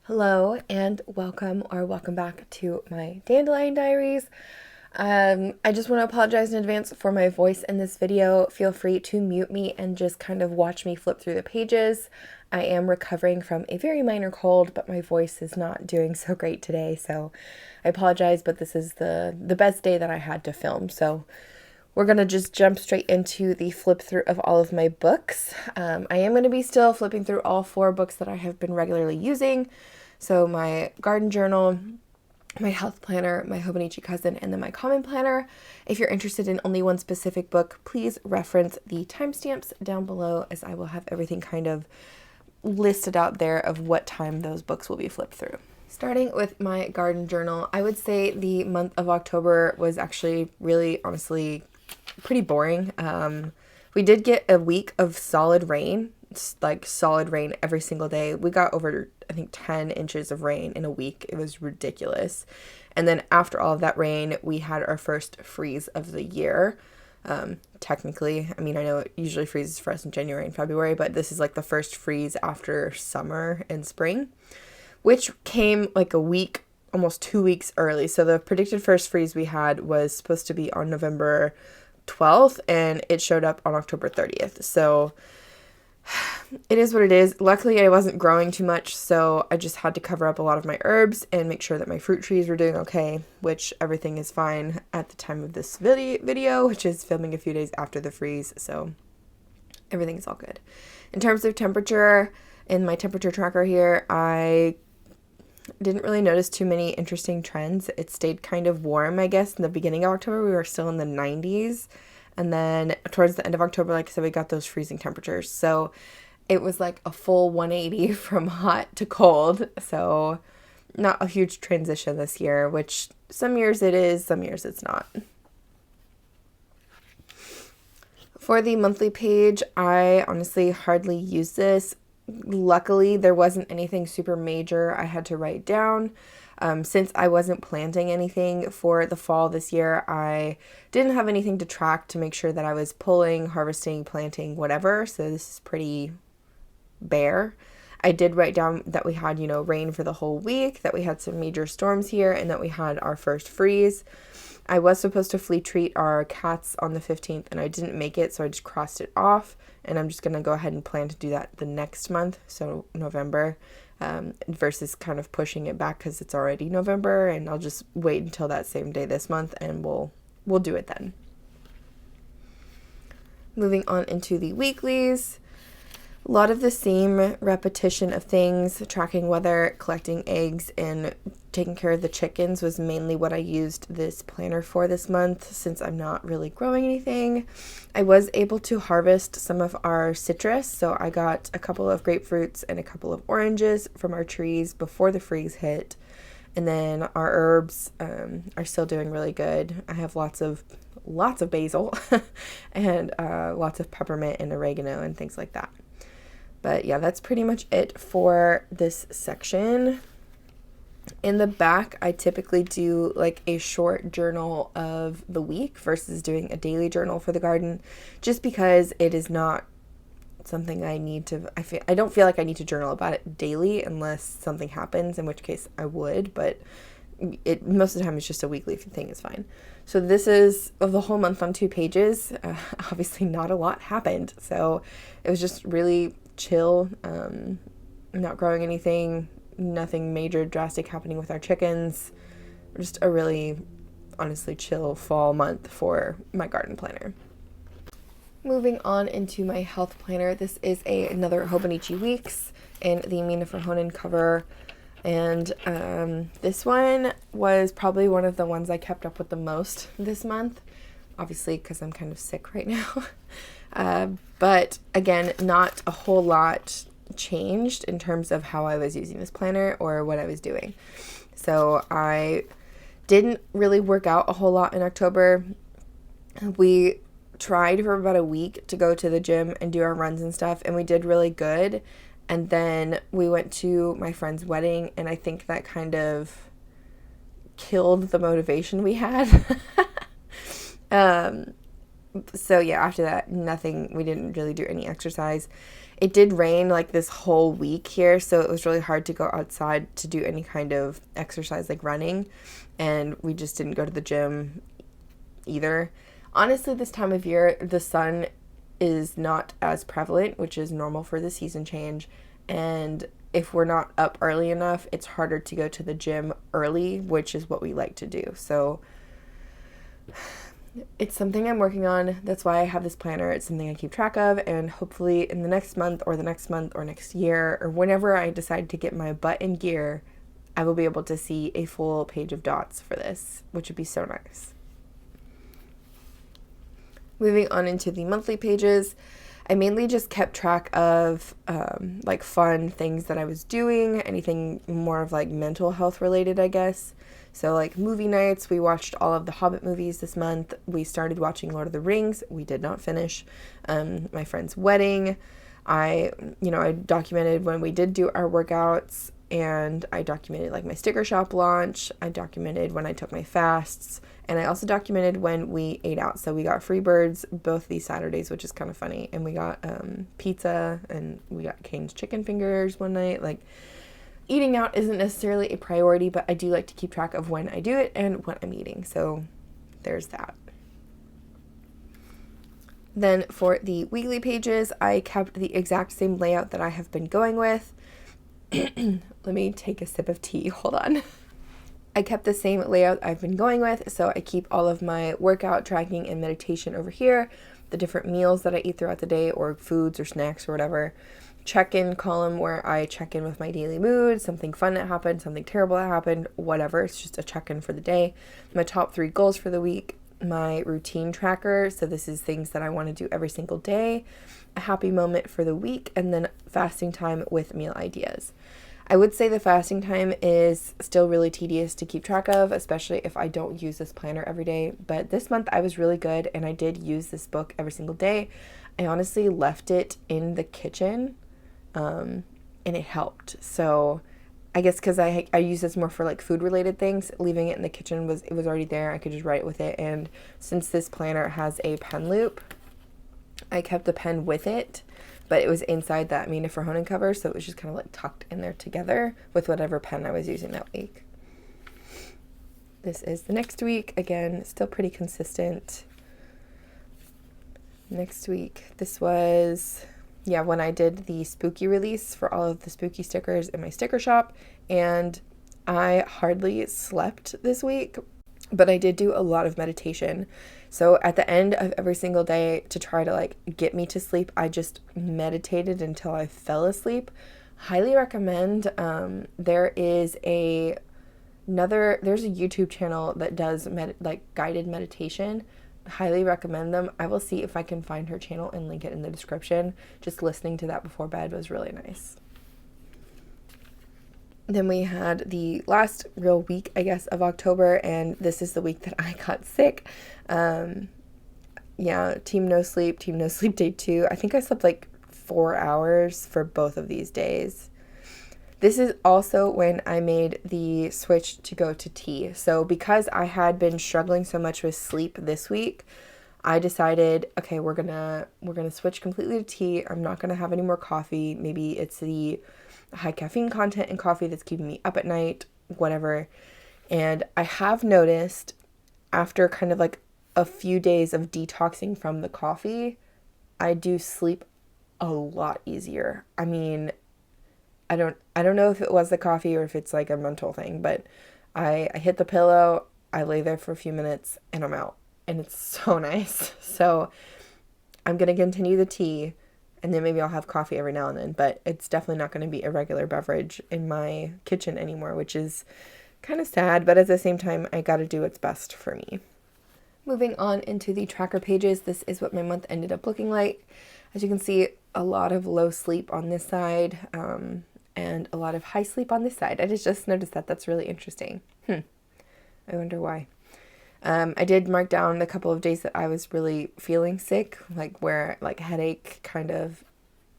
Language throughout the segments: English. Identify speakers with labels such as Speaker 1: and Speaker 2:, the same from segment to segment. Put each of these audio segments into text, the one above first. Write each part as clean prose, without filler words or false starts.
Speaker 1: Hello and welcome back to my Dandelion Diaries. I just want to apologize in advance for my voice in this video. Feel free to mute me and just kind of watch me flip through the pages. I am recovering from a very minor cold, but my voice is not doing so great today, so I apologize, but this is the best day that I had to film, so we're going to just jump straight into the flip through of all of my books. I am going to be still flipping through all 4 books that I have been regularly using. So my garden journal, my health planner, my Hobonichi Cousin, and then my common planner. If you're interested in only one specific book, please reference the timestamps down below, as I will have everything kind of listed out there of what time those books will be flipped through. Starting with my garden journal, I would say the month of October was actually really, honestly, pretty boring. We did get a week of solid rain, like solid rain every single day. We got over, I think, 10 inches of rain in a week. It was ridiculous. And then after all of that rain, we had our first freeze of the year. Technically, I mean, I know it usually freezes for us in January and February, but this is like the first freeze after summer and spring, which came like a week, almost 2 weeks early. So the predicted first freeze we had was supposed to be on November 12th, and it showed up on October 30th. So it is what it is. Luckily, I wasn't growing too much, so I just had to cover up a lot of my herbs and make sure that my fruit trees were doing okay, which everything is fine at the time of this video, which is filming a few days after the freeze, so everything is all good. In terms of temperature, in my temperature tracker here, I didn't really notice too many interesting trends. It stayed kind of warm, I guess. In the beginning of October, we were still in the 90s. And then towards the end of October, like I said, we got those freezing temperatures. So it was like a full 180 from hot to cold. So not a huge transition this year, which some years it is, some years it's not. For the monthly page, I honestly hardly use this. Luckily, there wasn't anything super major I had to write down. Since I wasn't planting anything for the fall this year, I didn't have anything to track to make sure that I was pulling, harvesting, planting, whatever. So this is pretty bare. I did write down that we had, rain for the whole week, that we had some major storms here, and that we had our first freeze. I was supposed to flea treat our cats on the 15th, and I didn't make it, so I just crossed it off. And I'm just going to go ahead and plan to do that the next month, so November, versus kind of pushing it back because it's already November, and I'll just wait until that same day this month, and we'll do it then. Moving on into the weeklies. A lot of the same repetition of things. Tracking weather, collecting eggs, and taking care of the chickens was mainly what I used this planner for this month, since I'm not really growing anything. I was able to harvest some of our citrus, so I got a couple of grapefruits and a couple of oranges from our trees before the freeze hit. And then our herbs are still doing really good. I have lots of basil and lots of peppermint and oregano and things like that. But yeah, that's pretty much it for this section. In the back, I typically do like a short journal of the week versus doing a daily journal for the garden, just because it is not something I need to, I don't feel like I need to journal about it daily unless something happens, in which case I would, but most of the time it's just a weekly thing is fine. So this is of the whole month on 2 pages. Obviously not a lot happened, so it was just really chill, not growing anything, nothing major drastic happening with our chickens. Just a really, honestly, chill fall month for my garden planner. Moving on into my health planner, this is another Hobonichi Weeks in the 𝗦𝗃 cover, and this one was probably one of the ones I kept up with the most this month, obviously because I'm kind of sick right now. But again, not a whole lot changed in terms of how I was using this planner or what I was doing. So I didn't really work out a whole lot in October. We tried for about a week to go to the gym and do our runs and stuff, and we did really good. And then we went to my friend's wedding, and I think that kind of killed the motivation we had. So yeah, after that, we didn't really do any exercise. It did rain like this whole week here, so it was really hard to go outside to do any kind of exercise like running, and we just didn't go to the gym either. Honestly, this time of year, the sun is not as prevalent, which is normal for the season change, and if we're not up early enough, it's harder to go to the gym early, which is what we like to do. So it's something I'm working on. That's why I have this planner. It's something I keep track of, and hopefully in the next month or next year or whenever I decide to get my butt in gear, I will be able to see a full page of dots for this, which would be so nice. Moving on into the monthly pages, I mainly just kept track of like fun things that I was doing, anything more of like mental health related, I guess. So like movie nights, we watched all of the Hobbit movies this month. We started watching Lord of the Rings. We did not finish. My friend's wedding. I documented when we did do our workouts, and I documented like my sticker shop launch. I documented when I took my fasts, and I also documented when we ate out. So we got Freebirds both these Saturdays, which is kind of funny, and we got pizza, and we got Cane's chicken fingers one night. Like, eating out isn't necessarily a priority, but I do like to keep track of when I do it and when I'm eating. So there's that. Then for the weekly pages, I kept the exact same layout that I have been going with. Let me take a sip of tea. Hold on. I kept the same layout I've been going with, so I keep all of my workout tracking and meditation over here, the different meals that I eat throughout the day, or foods or snacks or whatever. Check-in column where I check in with my daily mood, something fun that happened, something terrible that happened, whatever. It's just a check-in for the day. My top 3 goals for the week, my routine tracker, so this is things that I want to do every single day, a happy moment for the week, and then fasting time with meal ideas. I would say the fasting time is still really tedious to keep track of, especially if I don't use this planner every day, but this month I was really good, and I did use this book every single day. I honestly left it in the kitchen, and it helped. So I guess because I use this more for like food related things, leaving it in the kitchen it was already there. I could just write with it, and since this planner has a pen loop, I kept the pen with it, but it was inside that 𝗦𝘃𝗃𝗃 cover, so it was just kind of like tucked in there together with whatever pen I was using that week. This is the next week. Again, still pretty consistent. Next week, this was when I did the spooky release for all of the spooky stickers in my sticker shop, and I hardly slept this week, but I did do a lot of meditation. So at the end of every single day, to try to like get me to sleep, I just meditated until I fell asleep. Highly recommend. There's a YouTube channel that does guided meditation. Highly recommend them. I will see if I can find her channel and link it in the description. Just listening to that before bed was really nice. Then we had the last real week, I guess, of October, and this is the week that I got sick. Team no sleep day 2. I think I slept like 4 hours for both of these days. This is also when I made the switch to go to tea. So because I had been struggling so much with sleep this week, I decided, okay, we're gonna switch completely to tea. I'm not gonna have any more coffee. Maybe it's the high caffeine content in coffee that's keeping me up at night, whatever. And I have noticed after kind of like a few days of detoxing from the coffee, I do sleep a lot easier. I mean, I don't know if it was the coffee or if it's like a mental thing, but I hit the pillow, I lay there for a few minutes, and I'm out. And it's so nice. So I'm going to continue the tea, and then maybe I'll have coffee every now and then, but it's definitely not going to be a regular beverage in my kitchen anymore, which is kind of sad, but at the same time, I got to do what's best for me. Moving on into the tracker pages, this is what my month ended up looking like. As you can see, a lot of low sleep on this side, and a lot of high sleep on this side. I just noticed that. That's really interesting. I wonder why. I did mark down a couple of days that I was really feeling sick, where headache, kind of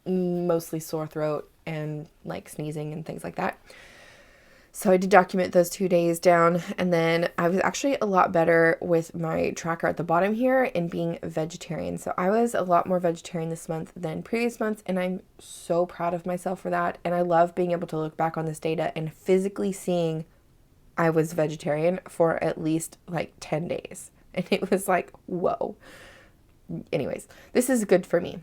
Speaker 1: mostly sore throat, and sneezing and things like that. So I did document those 2 days down, and then I was actually a lot better with my tracker at the bottom here in being vegetarian. So I was a lot more vegetarian this month than previous months, and I'm so proud of myself for that. And I love being able to look back on this data and physically seeing I was vegetarian for at least like 10 days. And it was like, whoa. Anyways, this is good for me.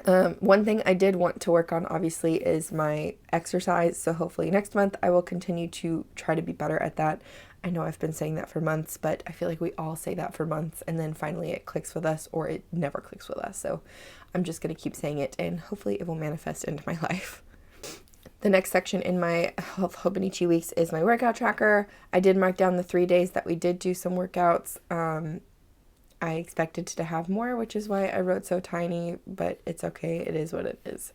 Speaker 1: One thing I did want to work on, obviously, is my exercise. So hopefully next month I will continue to try to be better at that. I know I've been saying that for months, but I feel like we all say that for months, and then finally it clicks with us, or it never clicks with us. So I'm just going to keep saying it, and hopefully it will manifest into my life. The next section in my Hobonichi Weeks is my workout tracker. I did mark down the 3 days that we did do some workouts. I expected to have more, which is why I wrote so tiny, but it's okay. It is what it is.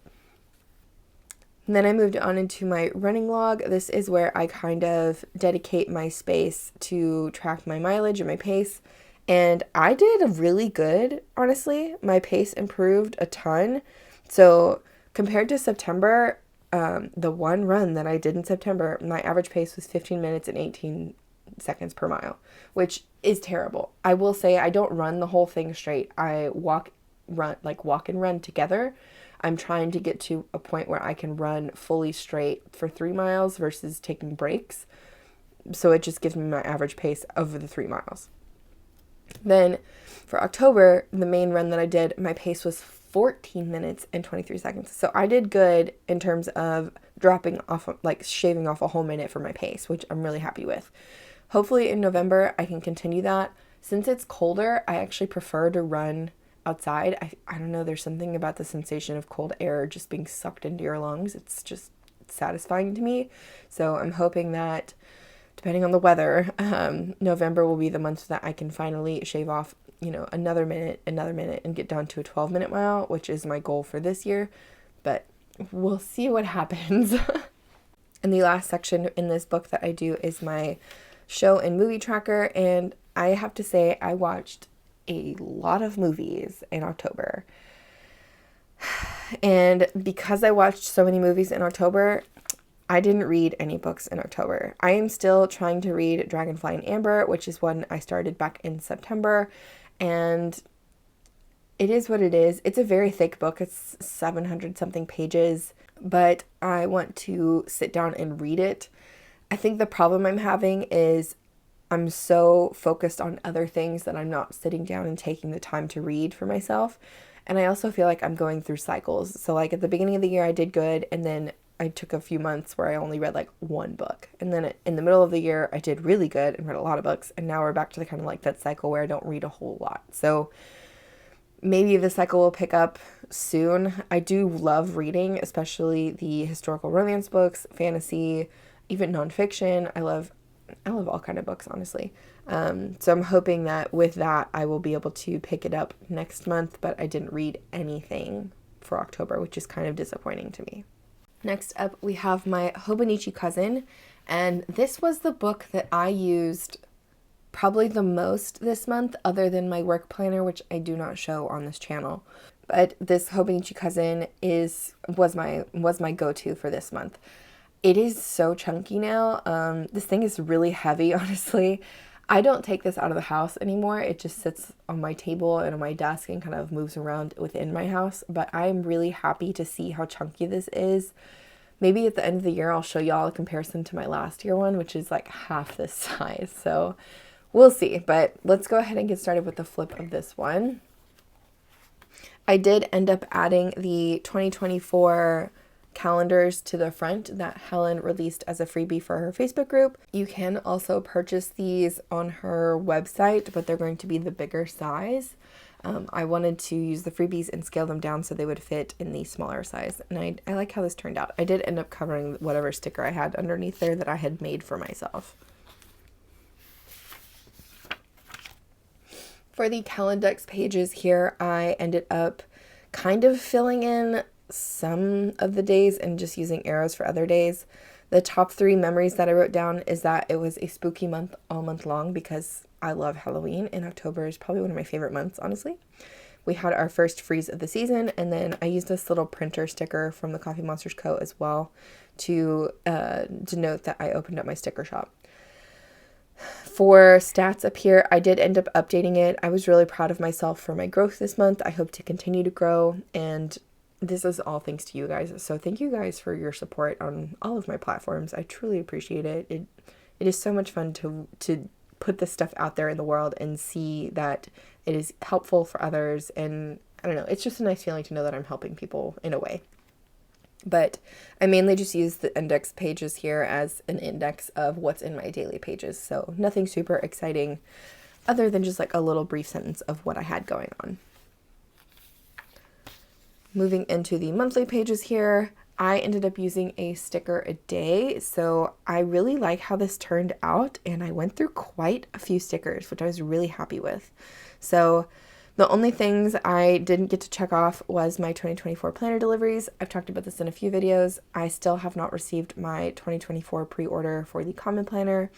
Speaker 1: And then I moved on into my running log. This is where I kind of dedicate my space to track my mileage and my pace. And I did really good, honestly. My pace improved a ton. So compared to September, the one run that I did in September, my average pace was 15 minutes and 18 seconds per mile, which is terrible. I will say I don't run the whole thing straight. I walk and run together. I'm trying to get to a point where I can run fully straight for 3 miles versus taking breaks. So it just gives me my average pace over the 3 miles. Then for October, the main run that I did, my pace was 14 minutes and 23 seconds. So I did good in terms of dropping off, like shaving off a whole minute for my pace, which I'm really happy with. Hopefully in November I can continue that. Since it's colder, I actually prefer to run outside. I don't know, there's something about the sensation of cold air just being sucked into your lungs. It's just satisfying to me. So I'm hoping that, depending on the weather, November will be the month that I can finally shave off, another minute, and get down to a 12-minute mile, which is my goal for this year. But we'll see what happens. And the last section in this book that I do is my show and movie tracker, and I have to say I watched a lot of movies in October. And because I watched so many movies in October, I didn't read any books in October. I am still trying to read Dragonfly and Amber, which is one I started back in September, and it is what it is. It's a very thick book. It's 700 something pages, but I want to sit down and read it. I think the problem I'm having is I'm so focused on other things that I'm not sitting down and taking the time to read for myself. And I also feel like I'm going through cycles. So like at the beginning of the year, I did good, and then I took a few months where I only read like one book. And then in the middle of the year, I did really good and read a lot of books. And now we're back to the kind of like that cycle where I don't read a whole lot. So maybe the cycle will pick up soon. I do love reading, especially the historical romance books, fantasy, even nonfiction. I love all kind of books, honestly. So I'm hoping that with that, I will be able to pick it up next month, but I didn't read anything for October, which is kind of disappointing to me. Next up, we have my Hobonichi Cousin, and this was the book that I used probably the most this month, other than my work planner, which I do not show on this channel. But this Hobonichi Cousin was my go-to for this month. It is so chunky now. This thing is really heavy, honestly. I don't take this out of the house anymore. It just sits on my table and on my desk and kind of moves around within my house. But I'm really happy to see how chunky this is. Maybe at the end of the year, I'll show y'all a comparison to my last year one, which is like half this size. So we'll see. But let's go ahead and get started with the flip of this one. I did end up adding the 2024 calendars to the front that Helen released as a freebie for her Facebook group. You can also purchase these on her website, but they're going to be the bigger size. I wanted to use the freebies and scale them down so they would fit in the smaller size. And I like how this turned out. I did end up covering whatever sticker I had underneath there that I had made for myself. For the Calendex pages here, I ended up kind of filling in some of the days and just using arrows for other days. The top 3 memories that I wrote down is that it was a spooky month all month long because I love Halloween, and October is probably one of my favorite months, honestly. We had our first freeze of the season, and then I used this little printer sticker from the Coffee Monsters Co. as well to denote that I opened up my sticker shop. For stats up here, I did end up updating it. I was really proud of myself for my growth this month. I hope to continue to grow, and this is all thanks to you guys. So thank you guys for your support on all of my platforms. I truly appreciate it. It is so much fun to put this stuff out there in the world and see that it is helpful for others. And I don't know, it's just a nice feeling to know that I'm helping people in a way. But I mainly just use the index pages here as an index of what's in my daily pages. So nothing super exciting other than just like a little brief sentence of what I had going on. Moving into the monthly pages here, I ended up using a sticker a day. So I really like how this turned out, and I went through quite a few stickers, which I was really happy with. So the only things I didn't get to check off was my 2024 planner deliveries. I've talked about this in a few videos. I still have not received my 2024 pre-order for the Common Planner.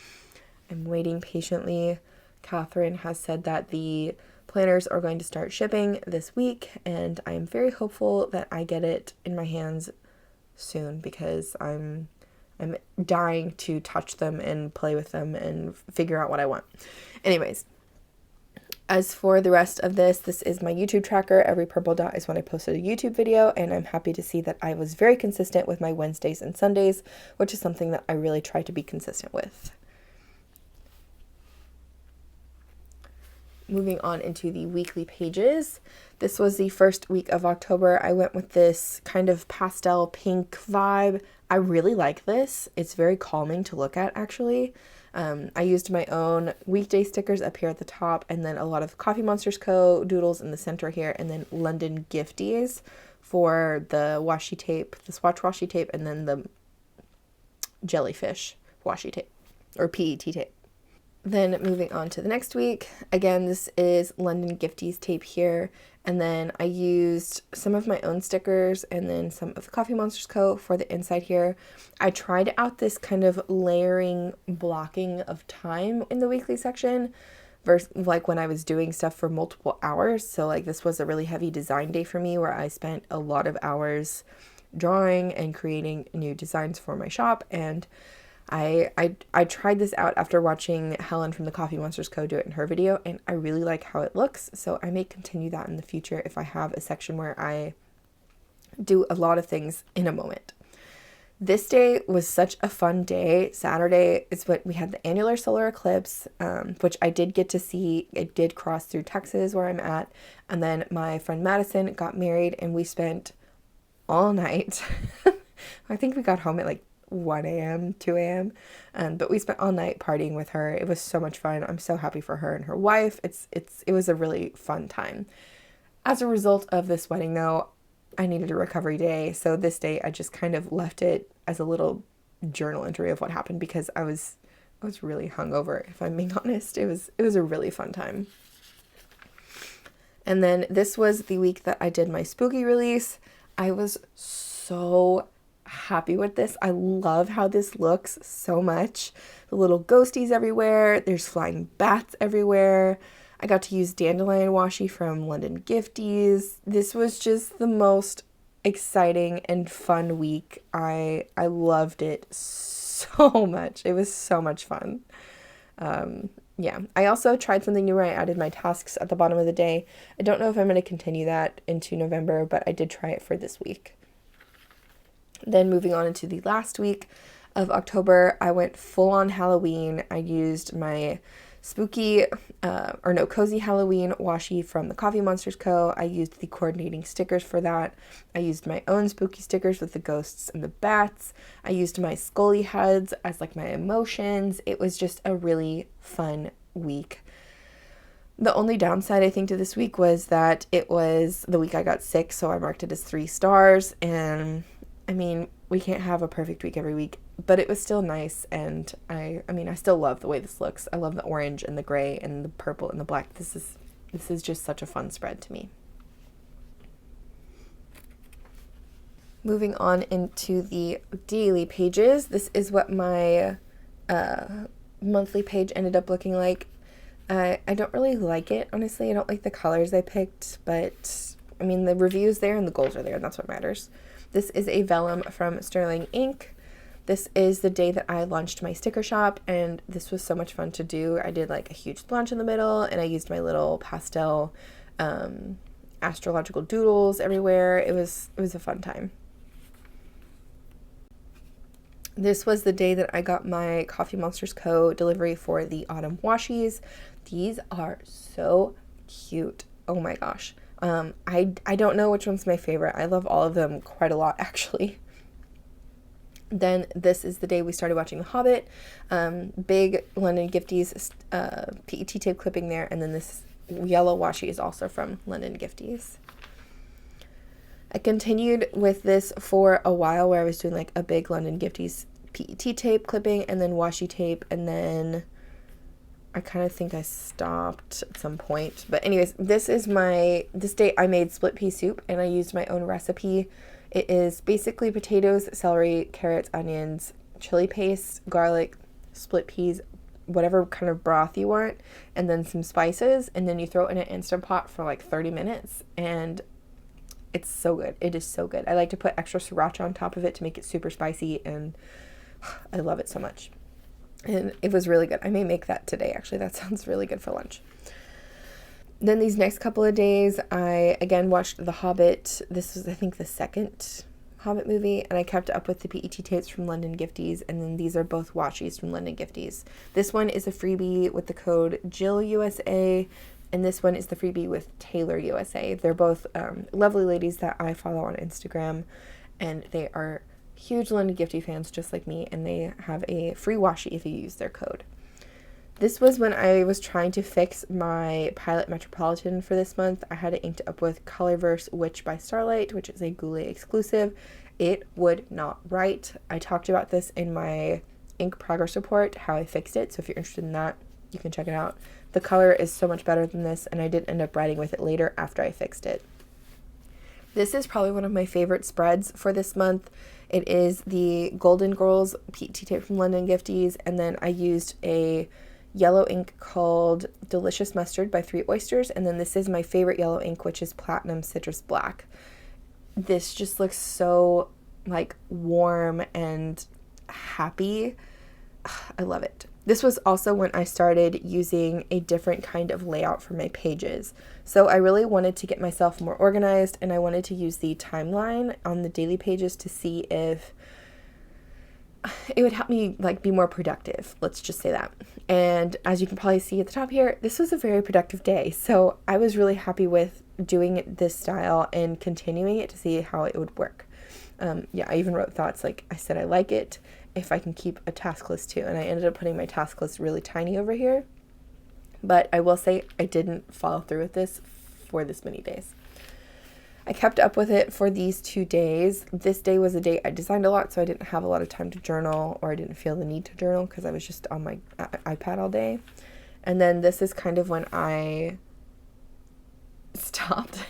Speaker 1: I'm waiting patiently. Catherine has said that the planners are going to start shipping this week, and I'm very hopeful that I get it in my hands soon because I'm dying to touch them and play with them and figure out what I want. Anyways, as for the rest of this is my YouTube tracker. Every purple dot is when I posted a YouTube video, and I'm happy to see that I was very consistent with my Wednesdays and Sundays, which is something that I really try to be consistent with. Moving on into the weekly pages. This was the first week of October. I went with this kind of pastel pink vibe. I really like this. It's very calming to look at, actually. I used my own weekday stickers up here at the top, and then a lot of Coffee Monsters Co. doodles in the center here, and then London Gifties for the washi tape, the swatch washi tape, and then the jellyfish washi tape, or PET tape. Then moving on to the next week, again, this is London Gifties tape here, and then I used some of my own stickers and then some of the Coffee Monsters Co. for the inside here. I tried out this kind of layering blocking of time in the weekly section versus like when I was doing stuff for multiple hours. So like this was a really heavy design day for me where I spent a lot of hours drawing and creating new designs for my shop, and I tried this out after watching Helen from the Coffee Monsters Co. do it in her video, and I really like how it looks, so I may continue that in the future if I have a section where I do a lot of things in a moment. This day was such a fun day. Saturday is when we had the annular solar eclipse, which I did get to see. It did cross through Texas where I'm at, and then my friend Madison got married, and we spent all night. I think we got home at like 1 a.m., 2 a.m. But we spent all night partying with her. It was so much fun. I'm so happy for her and her wife. It was a really fun time. As a result of this wedding, though, I needed a recovery day. So this day I just kind of left it as a little journal entry of what happened because I was really hungover, if I'm being honest. It was a really fun time. And then this was the week that I did my spooky release. I was so happy with this. I love how this looks so much. The little ghosties everywhere. There's flying bats everywhere. I got to use dandelion washi from London Gifties. This was just the most exciting and fun week. I loved it so much. It was so much fun. Yeah, I also tried something new where I added my tasks at the bottom of the day. I don't know if I'm going to continue that into November, but I did try it for this week. Then moving on into the last week of October, I went full on Halloween. I used my cozy Halloween washi from the Coffee Monsters Co. I used the coordinating stickers for that. I used my own spooky stickers with the ghosts and the bats. I used my Scully heads as like my emotions. It was just a really fun week. The only downside I think to this week was that it was the week I got sick, so I marked it as 3 stars, and I mean, we can't have a perfect week every week, but it was still nice, and I still love the way this looks. I love the orange and the gray and the purple and the black. This is just such a fun spread to me. Moving on into the daily pages, this is what my monthly page ended up looking like. I don't really like it, honestly. I don't like the colors I picked, but I mean, the review's there and the goals are there, and that's what matters. This is a vellum from Sterling Ink. This is the day that I launched my sticker shop, and this was so much fun to do. I did like a huge launch in the middle, and I used my little pastel astrological doodles everywhere. It was a fun time. This was the day that I got my Coffee Monsters Co. delivery for the autumn washies. These are so cute. Oh my gosh. I don't know which one's my favorite. I love all of them quite a lot, actually. Then this is the day we started watching The Hobbit. Big London Gifties PET tape clipping there, and then this yellow washi is also from London Gifties. I continued with this for a while where I was doing like a big London Gifties PET tape clipping and then washi tape, and then I kind of think I stopped at some point. But anyways, this day I made split pea soup, and I used my own recipe. It is basically potatoes, celery, carrots, onions, chili paste, garlic, split peas, whatever kind of broth you want, and then some spices, and then you throw it in an Instant Pot for like 30 minutes, and it's so good. It is so good. I like to put extra sriracha on top of it to make it super spicy, and I love it so much. And it was really good. I may make that today, actually. That sounds really good for lunch. Then these next couple of days, I again watched The Hobbit. This was, I think, the second Hobbit movie, and I kept up with the PET tapes from London Gifties, and then these are both washies from London Gifties. This one is a freebie with the code JillUSA, and this one is the freebie with Taylor USA. They're both lovely ladies that I follow on Instagram, and they are huge London Gifty fans just like me, and they have a free washi if you use their code. This was when I was trying to fix my Pilot Metropolitan for this month. I had it inked up with Colorverse Witch by Starlight, which is a Goulet exclusive. It would not write. I talked about this in my ink progress report, how I fixed it, so if you're interested in that, you can check it out. The color is so much better than this, and I did end up writing with it later after I fixed it. This is probably one of my favorite spreads for this month. It is the Golden Girls PET tape from London Gifties, and then I used a yellow ink called Delicious Mustard by 3 Oysters, and then this is my favorite yellow ink, which is Platinum Citrus Black. This just looks so like warm and happy. I love it. This was also when I started using a different kind of layout for my pages. So I really wanted to get myself more organized, and I wanted to use the timeline on the daily pages to see if it would help me like be more productive. Let's just say that. And as you can probably see at the top here, this was a very productive day. So I was really happy with doing it this style and continuing it to see how it would work. Yeah, I even wrote thoughts like I said, I like it if I can keep a task list too. And I ended up putting my task list really tiny over here. But I will say I didn't follow through with this for this many days. I kept up with it for these 2 days. This day was a day I designed a lot, so I didn't have a lot of time to journal, or I didn't feel the need to journal because I was just on my iPad all day. And then this is kind of when I stopped.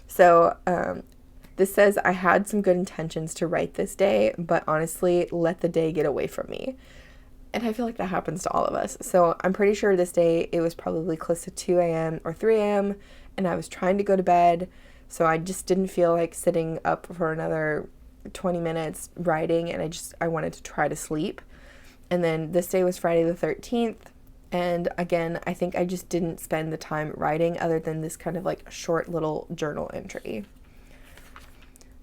Speaker 1: So this says I had some good intentions to write this day, but honestly, let the day get away from me. And I feel like that happens to all of us. So I'm pretty sure this day it was probably close to 2 a.m. or 3 a.m. and I was trying to go to bed. So I just didn't feel like sitting up for another 20 minutes writing, and I wanted to try to sleep. And then this day was Friday the 13th. And again, I think I just didn't spend the time writing other than this kind of like short little journal entry.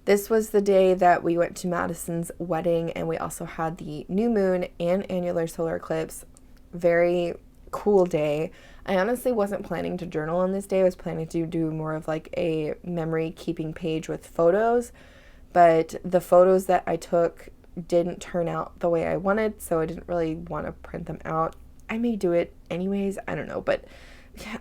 Speaker 1: This was the day that we went to Madison's wedding, and we also had the new moon and annular solar eclipse. Very cool day. I honestly wasn't planning to journal on this day. I was planning to do more of like a memory keeping page with photos, but the photos that I took didn't turn out the way I wanted, so I didn't really want to print them out. I may do it anyways, I don't know, but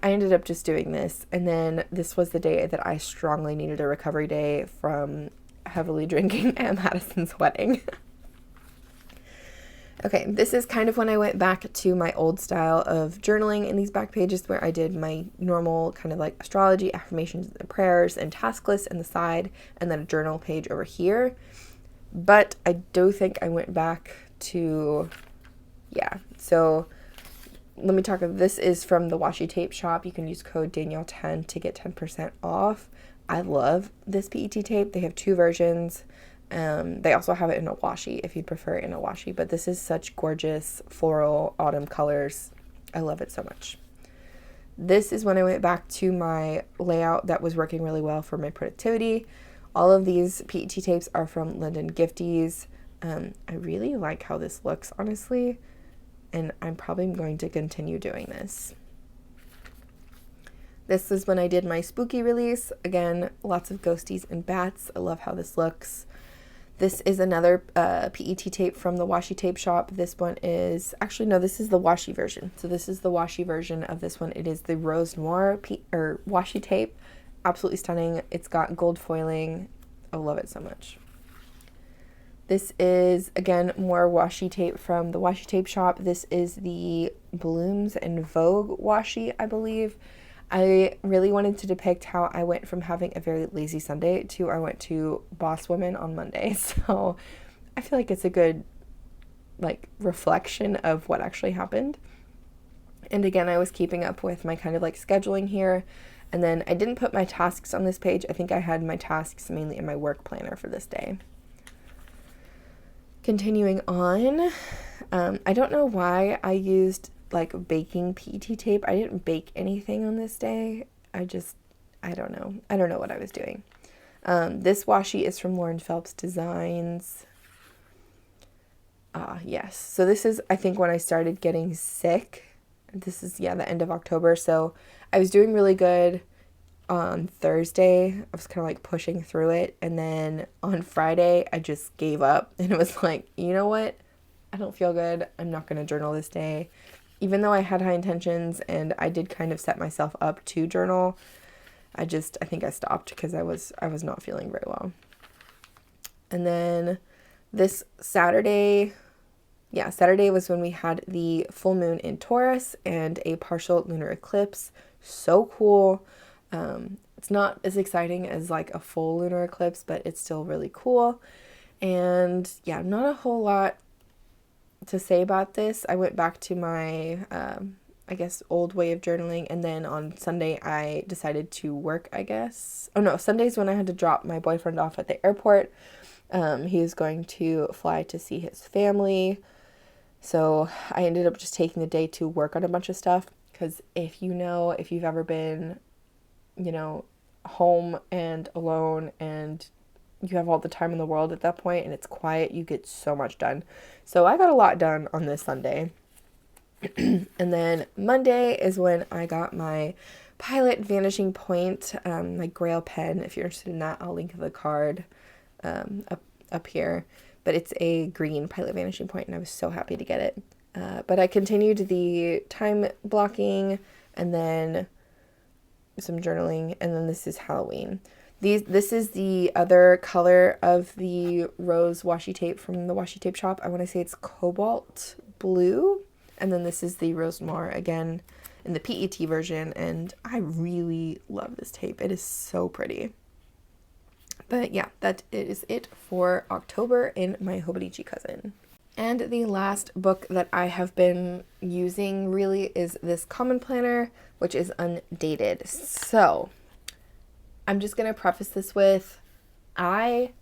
Speaker 1: I ended up just doing this. And then this was the day that I strongly needed a recovery day from heavily drinking at Madison's wedding. Okay, this is kind of when I went back to my old style of journaling in these back pages, where I did my normal kind of like astrology, affirmations, and prayers, and task lists in the side, and then a journal page over here. But I do think I went back to, yeah, so let me talk. This is from the washi tape shop. You can use code Danielle10 to get 10% off. I love this PET tape. They have 2 versions. They also have it in a washi if you'd prefer it in a washi, but this is such gorgeous floral autumn colors. I love it so much. This is when I went back to my layout that was working really well for my productivity. All of these PET tapes are from Linden Gifties. I really like how this looks, honestly, and I'm probably going to continue doing this. This is when I did my spooky release. Again, lots of ghosties and bats. I love how this looks. This is another PET tape from the washi tape shop. This one is, actually no, this is the washi version. So this is the washi version of this one. It is the Rose Noir washi tape. Absolutely stunning. It's got gold foiling. I love it so much. This is, again, more washi tape from the washi tape shop. This is the Blooms and Vogue washi, I believe. I really wanted to depict how I went from having a very lazy Sunday to I went to Boss Woman on Monday. So I feel like it's a good, like, reflection of what actually happened. And again, I was keeping up with my kind of like scheduling here. And then I didn't put my tasks on this page. I think I had my tasks mainly in my work planner for this day. Continuing on, I don't know why I used like baking PET tape. I didn't bake anything on this day. I don't know. I don't know what I was doing. This washi is from Lauren Phelps Designs. Yes. So this is, I think, when I started getting sick. This is, yeah, the end of October. So I was doing really good on Thursday. I was kind of like pushing through it. And then on Friday, I just gave up. And it was like, you know what? I don't feel good. I'm not going to journal this day. Even though I had high intentions and I did kind of set myself up to journal, I think I stopped because I was not feeling very well. And then this Saturday, Saturday was when we had the full moon in Taurus and a partial lunar eclipse. So cool. It's not as exciting as like a full lunar eclipse, but it's still really cool. And yeah, not a whole lot to say about this. I went back to my, I guess, old way of journaling, and then on Sunday I decided to work, I guess. Oh no, Sunday's when I had to drop my boyfriend off at the airport. He was going to fly to see his family, so I ended up just taking the day to work on a bunch of stuff, because if you've ever been, home and alone and you have all the time in the world at that point and it's quiet, you get so much done. So I got a lot done on this Sunday. And then Monday is when I got my Pilot Vanishing Point, my Grail pen. If you're interested in that, I'll link the card up here. But it's a green Pilot Vanishing Point, and I was so happy to get it. But I continued the time blocking and then some journaling, and then this is Halloween. This is the other color of the rose washi tape from the washi tape shop. I want to say it's cobalt blue. And then this is the Rose Noir, again, in the PET version. And I really love this tape. It is so pretty. But yeah, that is it for October in my Hobonichi Cousin. And the last book that I have been using really is this common planner, which is undated. So I'm just going to preface this with, I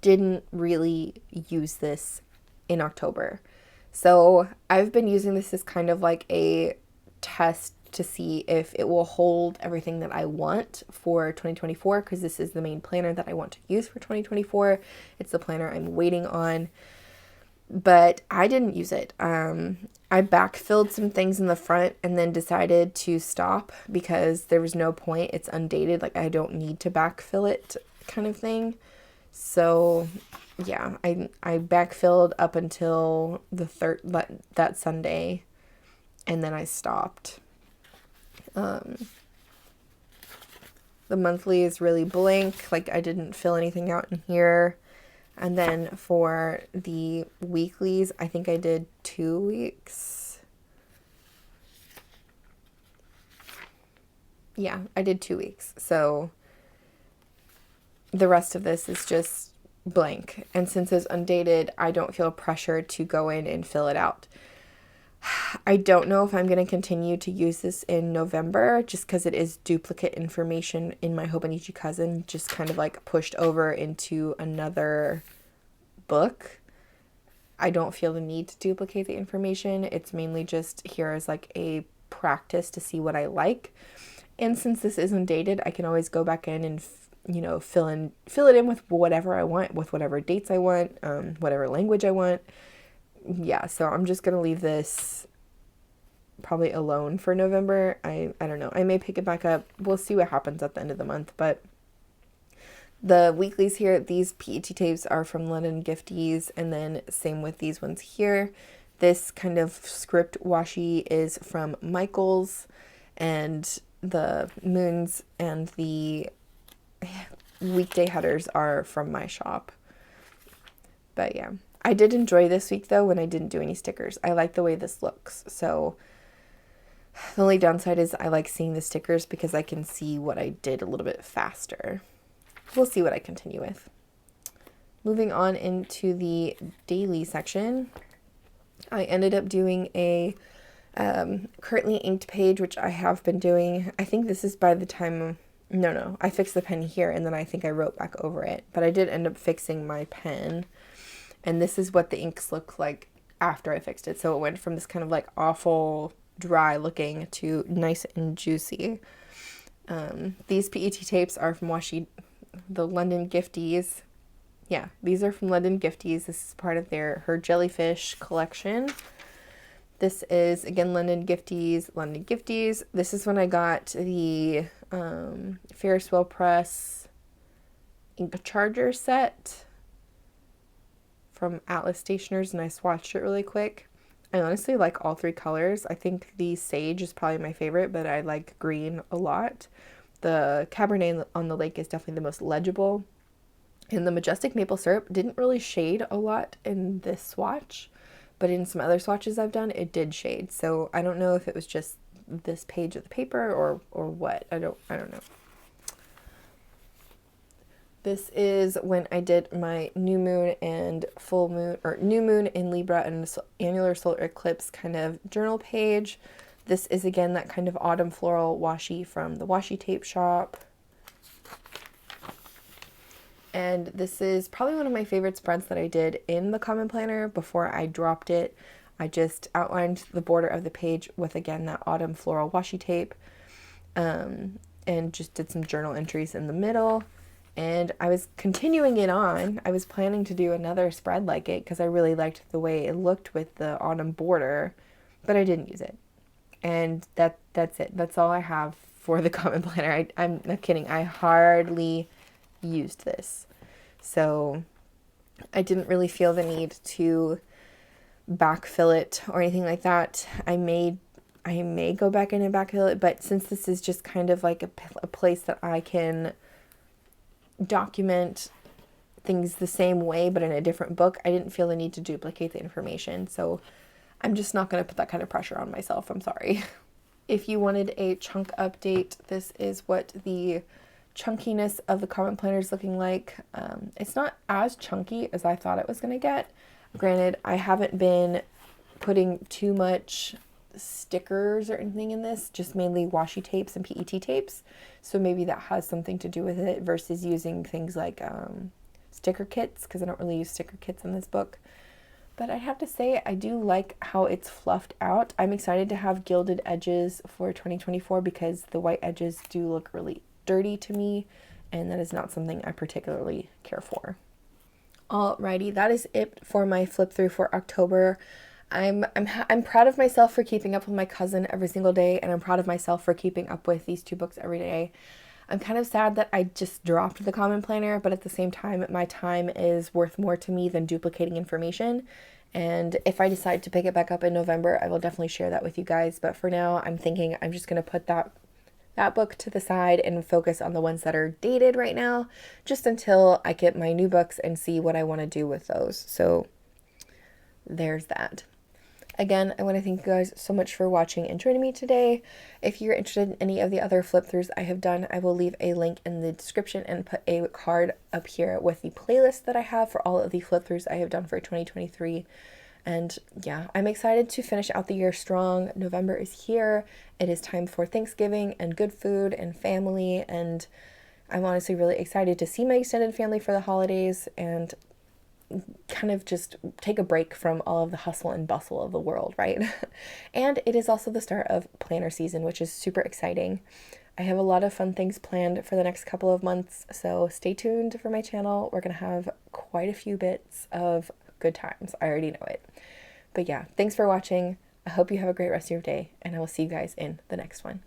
Speaker 1: didn't really use this in October. So I've been using this as kind of like a test to see if it will hold everything that I want for 2024, because this is the main planner that I want to use for 2024. It's the planner I'm waiting on. But I didn't use it. I backfilled some things in the front and then decided to stop because there was no point. It's undated. Like, I don't need to backfill it kind of thing. So yeah, I backfilled up until that Sunday, and then I stopped. The monthly is really blank. Like, I didn't fill anything out in here. And then for the weeklies, I think I did 2 weeks. Yeah, I did 2 weeks. So the rest of this is just blank. And since it's undated, I don't feel pressure to go in and fill it out. I don't know if I'm going to continue to use this in November just because it is duplicate information in my Hobonichi Cousin, just kind of like pushed over into another book. I don't feel the need to duplicate the information. It's mainly just here as like a practice to see what I like. And since this isn't dated, I can always go back in and fill it in with whatever I want, with whatever dates I want, whatever language I want. Yeah, so I'm just gonna leave this probably alone for November. I don't know. I may pick it back up. We'll see what happens at the end of the month. But the weeklies here, these PET tapes are from London Gifties, and then same with these ones here. This kind of script washi is from Michael's, and the moons and the weekday headers are from my shop. But yeah, I did enjoy this week though when I didn't do any stickers. I like the way this looks. So the only downside is I like seeing the stickers because I can see what I did a little bit faster. We'll see what I continue with. Moving on into the daily section, I ended up doing a currently inked page, which I have been doing. I think this is by the time, no, I fixed the pen here and then I think I wrote back over it, but I did end up fixing my pen, and this is what the inks look like after I fixed it. So it went from this kind of like awful dry looking to nice and juicy. These PET tapes are from the London Gifties. Yeah, these are from London Gifties. This is part of her jellyfish collection. This is, again, London Gifties. This is when I got the Ferris Wheel Press ink charger set from Atlas Stationers, and I swatched it really quick. I honestly like all three colors. I think the sage is probably my favorite, but I like green a lot. The Cabernet on the Lake is definitely the most legible. And the Majestic Maple Syrup didn't really shade a lot in this swatch, but in some other swatches I've done, it did shade. So I don't know if it was just this page of the paper or what. I don't know. This is when I did my new moon and full moon, or new moon in Libra and annular solar eclipse kind of journal page. This is again that kind of autumn floral washi from the washi tape shop. And this is probably one of my favorite spreads that I did in the Common Planner before I dropped it. I just outlined the border of the page with, again, that autumn floral washi tape, and just did some journal entries in the middle. And I was continuing it on. I was planning to do another spread like it because I really liked the way it looked with the autumn border, but I didn't use it. And that's it. That's all I have for the Common Planner. I'm not kidding. I hardly used this. So I didn't really feel the need to backfill it or anything like that. I may go back in and backfill it, but since this is just kind of like a place that I can document things the same way but in a different book, I didn't feel the need to duplicate the information. So I'm just not going to put that kind of pressure on myself. I'm sorry. If you wanted a chunk update, this is what the chunkiness of the Common Planner is looking like. It's not as chunky as I thought it was going to get. Granted, I haven't been putting too much stickers or anything in this, just mainly washi tapes and PET tapes. So maybe that has something to do with it versus using things like sticker kits, because I don't really use sticker kits in this book. But I have to say, I do like how it's fluffed out. I'm excited to have gilded edges for 2024 because the white edges do look really dirty to me, and that is not something I particularly care for. Alrighty, that is it for my flip through for October. I'm proud of myself for keeping up with my cousin every single day, and I'm proud of myself for keeping up with these two books every day. I'm kind of sad that I just dropped the Common Planner, but at the same time, my time is worth more to me than duplicating information. And if I decide to pick it back up in November, I will definitely share that with you guys. But for now, I'm thinking I'm just going to put that book to the side and focus on the ones that are dated right now, just until I get my new books and see what I want to do with those. So there's that. Again, I want to thank you guys so much for watching and joining me today. If you're interested in any of the other flip throughs I have done, I will leave a link in the description and put a card up here with the playlist that I have for all of the flip throughs I have done for 2023. And yeah, I'm excited to finish out the year strong. November is here. It is time for Thanksgiving and good food and family, and I'm honestly really excited to see my extended family for the holidays and kind of just take a break from all of the hustle and bustle of the world, right? And it is also the start of planner season, which is super exciting. I have a lot of fun things planned for the next couple of months, so stay tuned for my channel. We're gonna have quite a few bits of good times. I already know it. But yeah, thanks for watching. I hope you have a great rest of your day, and I will see you guys in the next one.